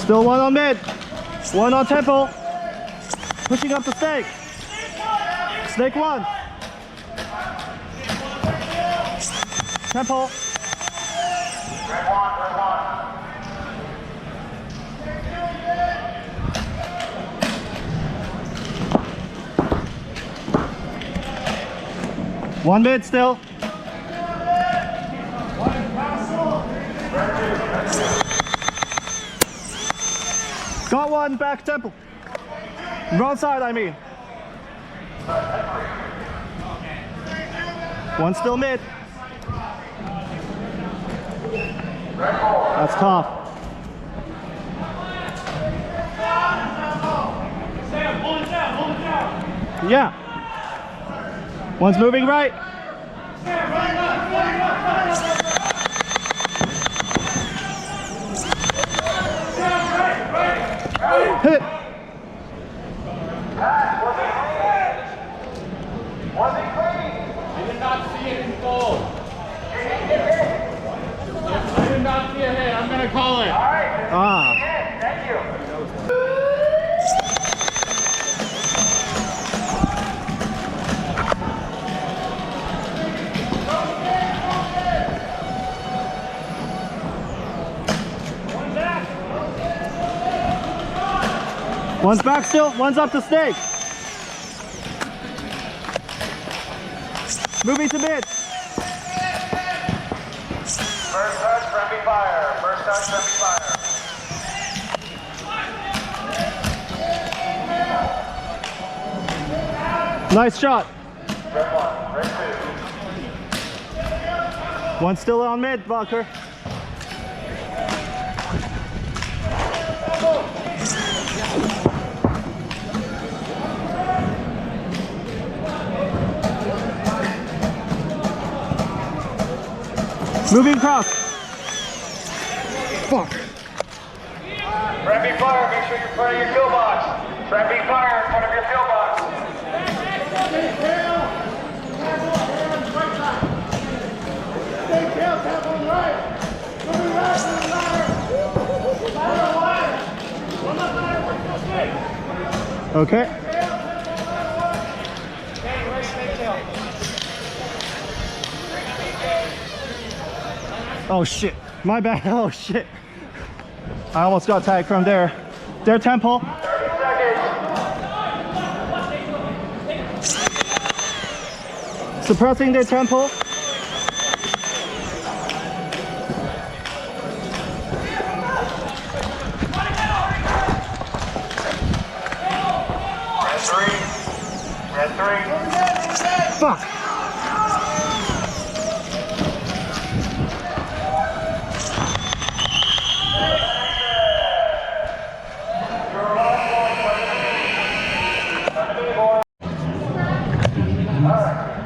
Still one on mid. One on temple. Pushing up the snake. Snake one. Temple. Red one, red one. One mid still. Got one back temple. Wrong side, I mean. One still mid. That's tough. Yeah. One's moving right. Hit. Was he clean? I did not see it in full. Did he get hit? I did not see a hit. I'm going to call it. All right. Ah. Thank you. One's back still, one's up the snake. Moving to mid. First touch, Frenby Fire. First touch, Frenby Fire. Nice shot. Red one, red two. One still on mid, Walker. Moving cross. Fuck. Frenby Fire, make sure you're in front of your kill box. Frenby Fire in front of your kill box. Okay. Oh shit, my bad, oh shit. I almost got tagged from there. Their temple. 30 seconds. Suppressing their temple. Red three. Red three. Fuck.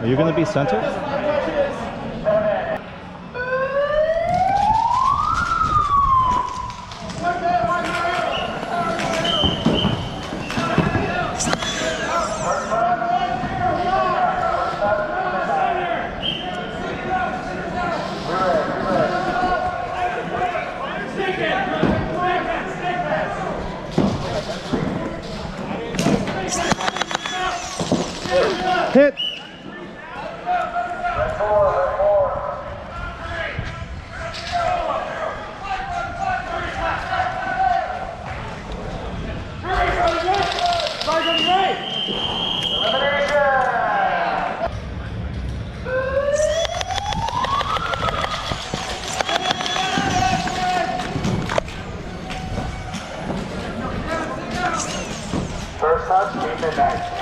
Are you gonna be center? Hit. Red four, red four. First touch, keep it back.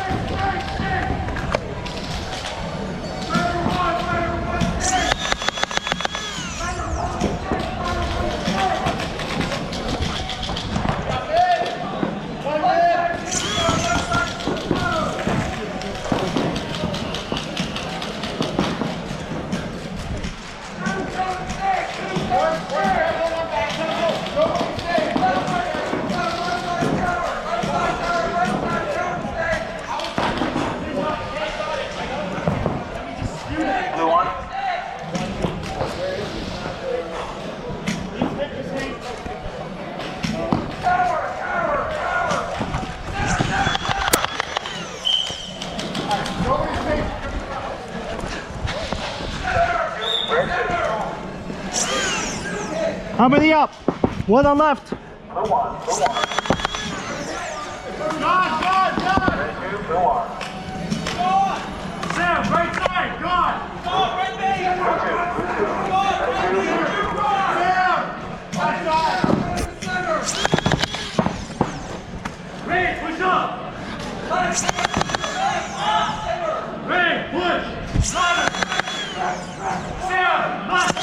How many up? One on left. Blue one. Blue one. Sam, right side, God! Ray, push up! Ray, push! Sam, left!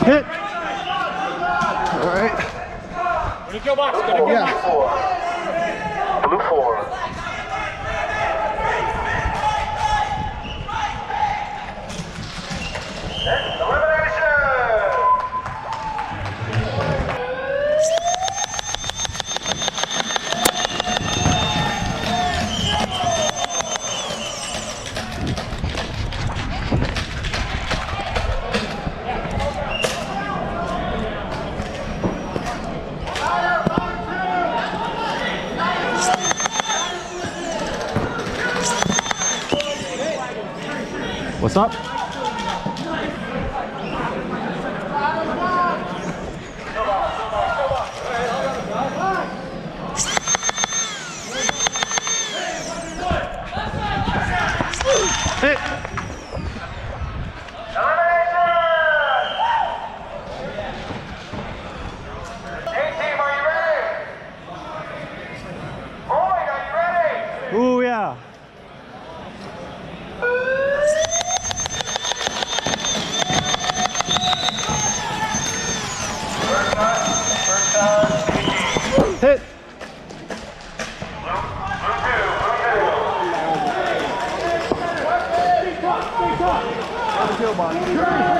Hit. All right. Go to kill box, go to kill box. Blue four. Elimination! What's up? Hit. Ooh, yeah. Hit.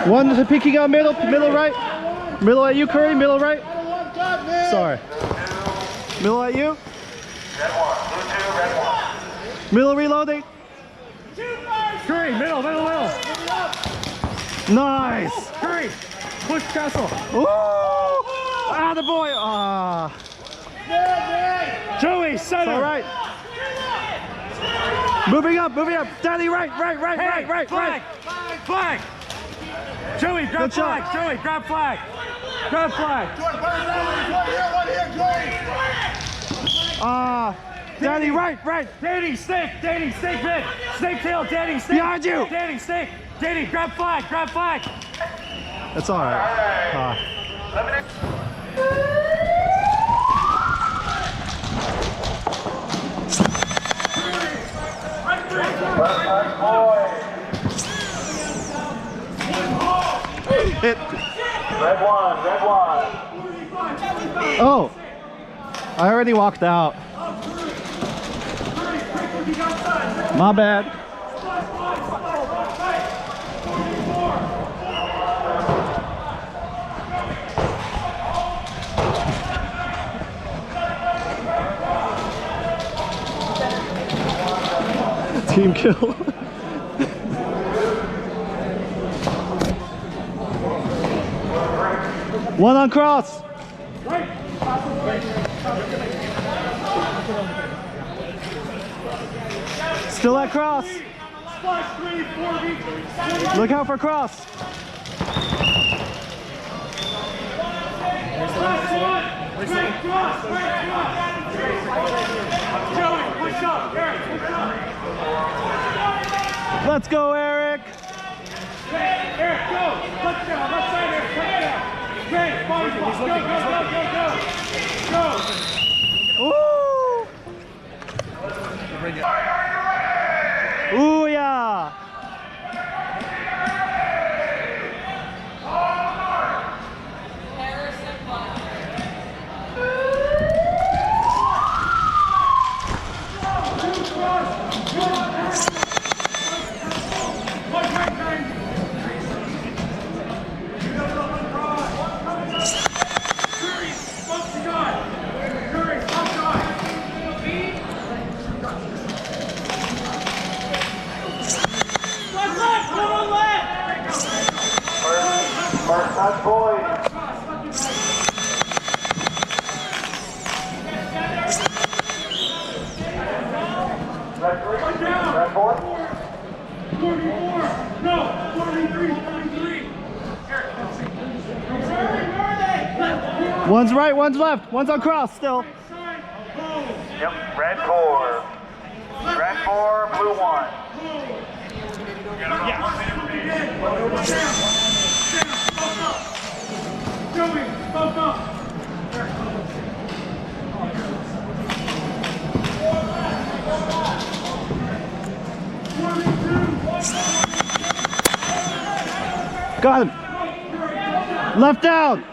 One is peeking out middle right. Middle at you, Curry, middle right. Sorry. Middle at you. Red one. Blue two, red one. Middle reloading. Curry, middle. Nice. Curry, push castle. Ooh. Ah, the boy. Ah. Joey, center. All right. Moving up. Daddy, right. Flag. Joey, grab Good shot. flag. Joey, grab flag. Daddy, right. Danny, snake mid. Snake tail, Danny, snake. Behind you. Danny, snake. Danny, grab flag. That's all right. Hit. Red one. Oh, I already walked out. My bad. Team kill. One on cross. Still at cross. Look out for cross. Let's go, Eric. Eric, go. Touchdown. Left side, Eric. Touchdown. Great. Body block. Go. Ooh, yeah. First touch, boys. Red three. Red four. 44. No. One's right, one's left, one's on cross still. Yep, red 4. Red 4, blue 1. Joey, spoke up. Got him. Left down.